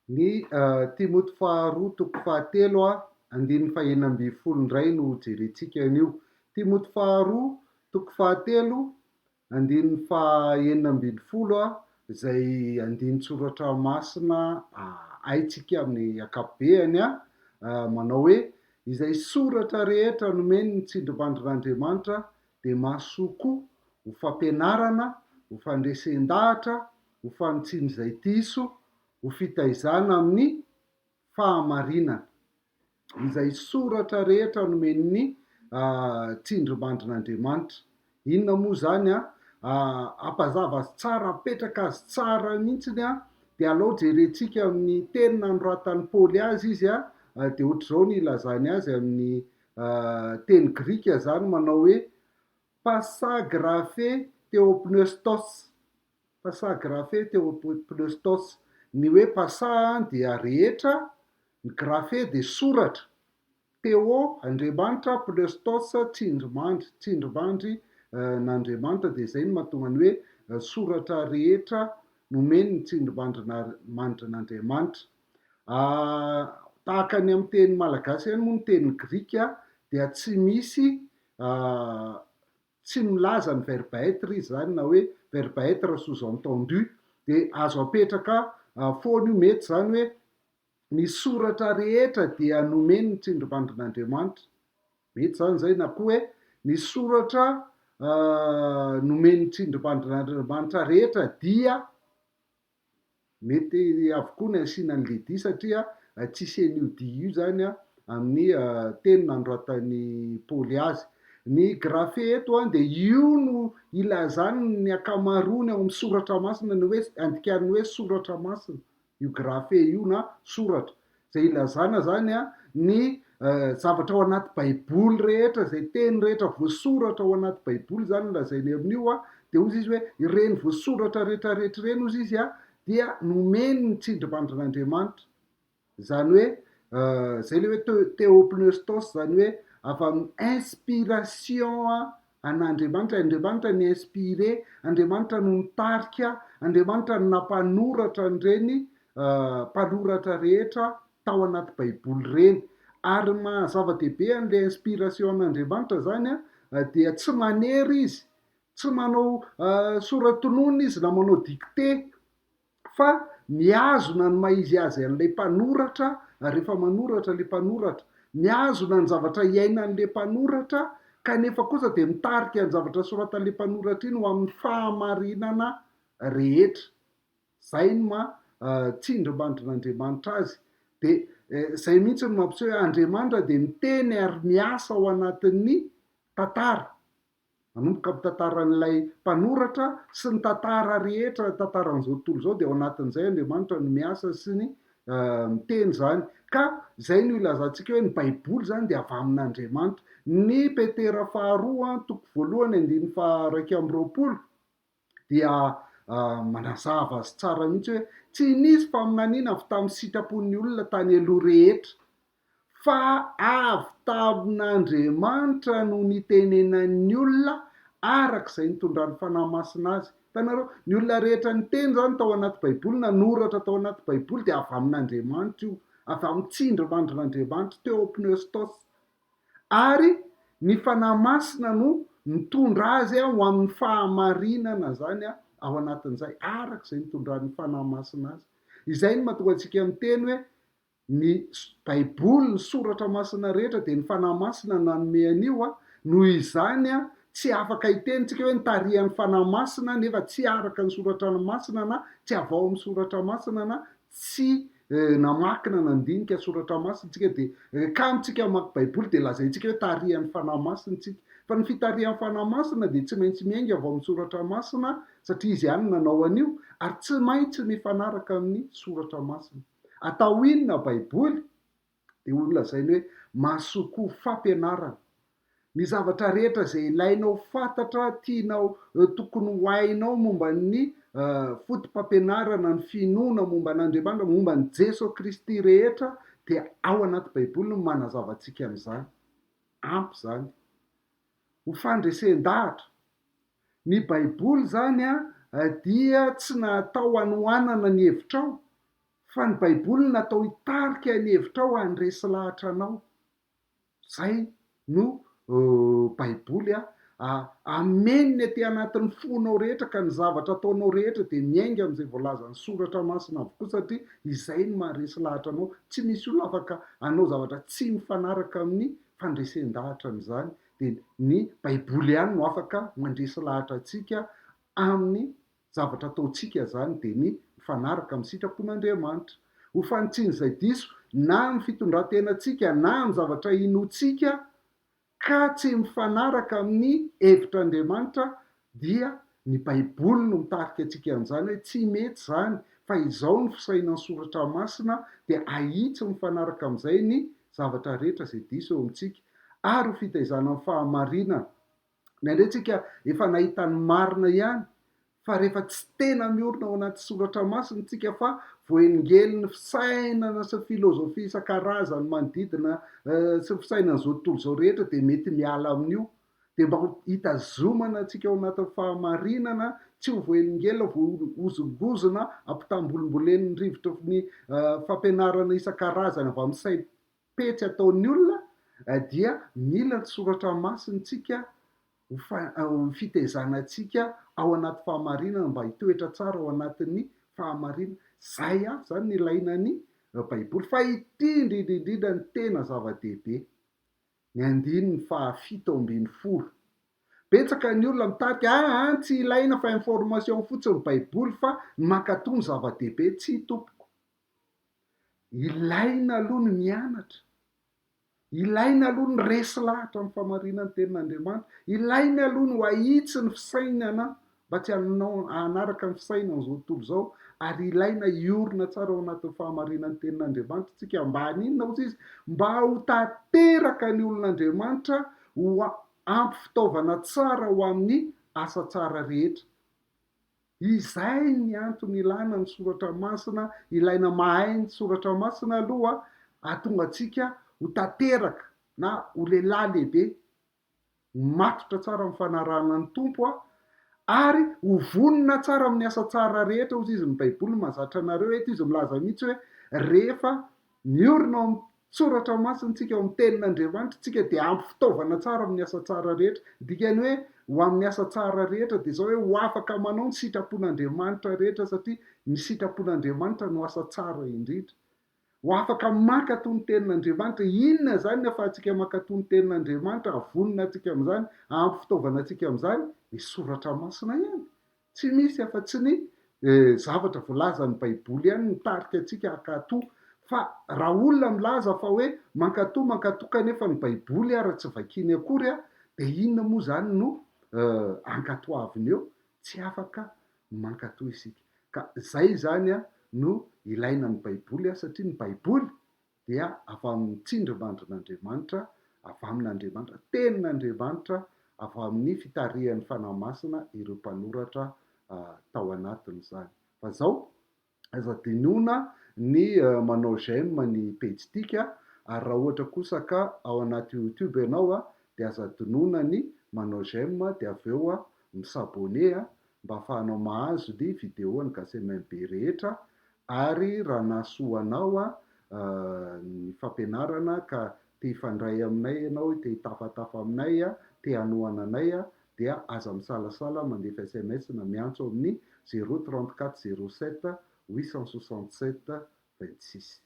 Ny Timoty faharoa toko fahatelo andininy fahenina folondray no jerentsika an'io. Timoty faharoa toko fahatelo andininy fahenina folo izay andiny soratra masina haitsika amin'ny akapobeany manao hoe izay soratra rehetra nomen'ny ny tsindrimandrin'Andriamanitra dia mahasoa koa ho fampianarana, ho fandresen-dahatra, ho fanitsiana izay diso, ho fitaizana amin'ny fahamarinana. Izay soratra rehetra nomen'ny tsindrimandrin'Andriamanitra. Inona moa zany ampazava azy tsara, apetraka azy tsara mihitsiny dia aleo jerentsika amin'ny teny nanoratan'i Paoly azy izy dia ohatr'izao ny ilazany azy amin'ny teny grika zany manao hoe pasagraphe theopneustos. Pasagraphe theopneustos. Ny hoe pasa dia rehetra, ny graphe dia soratra, teo Andriamanitra, pneustos tsindrimandry n'Andriamanitra, dia izay no mahatonga ny hoe soratra rehetra nomen'ny ny tsindrimandrin'Andriamanitra. Tahaka ny amin'ny teny malagasy ihany moa ny teny grika dia tsy misy tsy milaza ny verbe être izy zany na hoe verbe être sous-entendu, dia azo apetraka foana io, mety zany hoe ny soratra rehetra dia nomen'ny ny tsindrimandrin'Andriamanitra, mety zany zay, na koa hoe ny soratra nomen'ny ny tsindrimandrin'Andriamanitra rehetra dia mety avokoa ny asiana an'le dia satria tsisy an'io dia io zany amin'ny teny nanoratan'ny Paoly azy. Ny graphe eto dia io no ilazany ny akamaroany ao amin'ny soratra masina, ny hoe andikan'ny hoe soratra masina, io graphe io na soratra, izay ilazana zany ny zavatra ao anaty Baiboly rehetra, izay teny rehetra voasoratra ao anaty Baiboly zany lazainy amin'io dia ozy izy hoe ireny voasoratra rehetrarehetra ireny ozy izy dia nomen'ny ny tsindrimandrin'Andriamanitra. Zany hoe zay le hoe theopneustos, zany hoe avy amin'ny inspiration an'Andriamanitra. Andriamanitra ny inspiré, Andriamanitra no nitarika, Andriamanitra no nampanoratra an'ireny mpanoratra rehetra tao anaty Baiboly ireny. Ary mahazava-dehibe an'ilay inspiration an'Andriamanitra zany dia tsy manery izy, tsy manao soratonona izy na manao dicté, fa miazona ny maizy azy an'ilay mpanoratra rehefa manoratra ilay mpanoratra, miazona ny zavatra iainan'ilay mpanoratra, kanefa kosa dia mitarika ny zavatra soratan'ilay mpanoratra iny ho amin'ny fahamarinana rehetra. Zay ny tsindrimandrin'Andriamanitra azy. Dia zay mihitsy no mampiseho hoe Andriamanitra dia miteny ary miasa ao anatin'ny tantara, manomboka amin'ny tantaran'ilay mpanoratra sy ny tantara rehetra, tantaran'izao tontolo izao, dia ao anatin'izay Andriamanitra no miasa sy ny miteny zany. Ka zay no ilazantsika hoe ny Baiboly zany dia avy amin'Andriamanitra. Ny Petera faharoa toko voalohany andininy faha 2 dia manazava azy tsara mihitsy hoe tsy nisy faminaniana avy tamin'ny sitrapon'ny olona tany aloha rehetra, fa avy tamin'Andriamanitra no nitenenan'ny olona arak'izay nitondran'ny fanahy masina azy. Hitanareo, ny olona rehetra niteny zany tao anaty Baiboly, nanoratra tao anaty Baiboly, dia avy amin'Andriamanitra io, avy amin'ny tsindrimandrin'Andriamanitra, theopneustos. Ary ny fanahy masina no mitondra azy ho amin'ny fahamarinana zany ao anatin'izay, arak'izay nitondran'ny fanahy masina azy. Izay no mahatonga antsika miteny hoe ny Baiboly, ny soratra masina rehetra dia ny fanahy masina nanome an'io, noho izany tsy afaka hitentsika hoe nitarihan'ny fanahy masina nefa tsy araka ny soratra masina, na tsy avao amin'ny soratra masina, na tsy namakina nandinika soratra masina tsika, dia kamitsika mamaky Baiboly dia lazaintsika hoe tarihan'ny fanahy masina tsika. Fa ny fitarihan'ny fanahy masina dia tsy maintsy miainga avy amin'ny soratra masina, satria izy ihany nanao an'io, ary tsy maintsy mifanaraka amin'ny soratra masina. Atao inona Baiboly? Dia lazainy hoe mahasoa koa fampianarana. Ny zavatra rehetra izay ilainao fantatra, tianao tokony ho hainao momba ny fotom-pampianarana, ny finoana momba an'Andriamanitra, momba ny Jeso Kristy rehetra, dia ao anaty Baiboly no manazava antsika amin'izany. Ampy zany. Ho fandresen-dahatra. Ny Baiboly zany dia tsy natao hanohanana ny hevitrao, fa ny baiboly natao hitarika ny hevitra ao handresy lahatra anao. Zay no baiboly ameny ny aty anatin'ny fonao rehetra ka ny zavatra ataonao rehetra de miainga am'izay voalazan'ny soratra masina avokoa, satria izay ny maharesy lahatra anao. Tsy misy olona afaka anao zavatra tsy mifanaraka amin'ny fandresen-dahatra n'izany, de ny baiboly ihany no afaka mandresy lahatra atsika amin'ny zavatra ataontsika zany, de ny mifanaraka amin'ny sitrapon'Andriamanitra. Ho fanitsiana izay diso na amin'ny fitondran-tenantsika na amin'ny zavatra inoantsika ka tsy mifanaraka amin'ny hevitr'Andriamanitra, dia ny baiboly no mitarika antsika an'izany hoe tsy mety zany, fa izao ny fisainan'ny soratra masina, de ahitsy mifanaraka amin'izay ny zavatra rehetra zay diso eo amintsika. Ary ho fitaizana amin'ny fahamarinana, nandray tsika efa nahita ny marina ihany, fa rehefa tsy tena miorina ao anaty soratra masina tsika, fa voahenongelin'ny fisainana sy filôzofia isan-karazany manodidina sy fisainan'izao tontolo izao rehetra, de mety miala amin'io. De mba ho hitazomana antsika ao anatin'ny fahamarinana, tsy ho voahenongelina, voahozongozona, ampitambolombolen'ny rivotra ny fampianarana isan-karazany avy amin'ny saim-petsy ataon'ny olona, dia mila ny soratra masina tsika fitaizanantsika ao anaty fahamarinana mba hitoetra tsara ao anatin'ny fahamarinana. Zay avy zany ny ilaina ny baiboly, fa ity indrindrindrindra ny tena zava-dehibe. Ny 1:7. Betsaka ny olona mitarika tsy ilaina fa information fotsiny baiboly, fa ny mankato ny zava-dehibe. Tsy tompoko, ilaina aloha ny mianatra, ilaina aloha ny resy lahatra amin'ny fahamarinana ny tenin'Andriamanitra, ilaina aloha ny ahitsy ny fisainana mba tsy hanaraka ny fisainana zao tontolo zao, ary ilaina iorina tsara ao anatin'ny fahamarinana ny tenin'Andriamanitra tsika, mba haninona ozy izy, mba ho tanteraka ny olon'Andriamanitra, ho ampy fitaovana tsara ho amin'ny asa tsara rehetra. Izay ny antony ilana ny soratra masina, ilaina mahay ny soratra masina aloha ahatonga antsika ho tanteraka na ho lehilahy lehibe, matotra tsara amin'ny fanarahana ny tompo, ary ho vonona tsara amin'ny asa tsara rehetra. Ozy izy ny baiboly mahazatra anareo eto, izy milaza mihitsy hoe rehefa miorina amin'ny soratra masina tsika, ao amin'ny tenin'Andriamanitra tsika, de ampy fitaovana tsara amin'ny asa tsara rehetra. Dikany hoe ho amin'ny asa tsara rehetra de zao hoe ho afaka manao ny sitrapon'Andriamanitra rehetra, satria ny sitrapon'Andriamanitra no asa tsara indrindra. Ho afaka mankato ny tenin'Andriamanitra. Inona zany ny ahafahantsika mankato ny tenin'Andriamanitra, avonina atsika amin'izany, ampy fitaovana atsika amin'izany? Ny soratra masina ihany. Tsy misy afa-tsy ny zavatra voalazan'ny baiboly ihany mitarika atsika hankato. Fa raha olona milaza fa hoe mankato kanefa ny baiboly ary tsy vakiny akory, de inona moa zany no hankatoaviny eo? Tsy afaka mankato isika. Ka zay zany no ilaina ny baiboly, satria ny baiboly dia avy amin'ny tsindrimandrin'Andriamanitra, avy amin'Andriamanitra, tenin'Andriamanitra, avy amin'ny fitarihan'ny fanahy masina ireo mpanoratra tao anatin'izany. Fa zao aza dinona ny manao j'aime ny pejitsika, ary raha ohatra kosa ka ao anaty YouTube ianao, de aza dinona ny manao j'aime, de avy eo misabone mba ahafahanao mahazo ny videoany gasemembe rehetra. Ary raha nahasoa anao ny fampianarana ka te hifandray aminay ianao, te hitafatafa aminay, te hanohana anay, dia aza misalasala mandefa SMS na miantso amin'ny 034 07 867 26.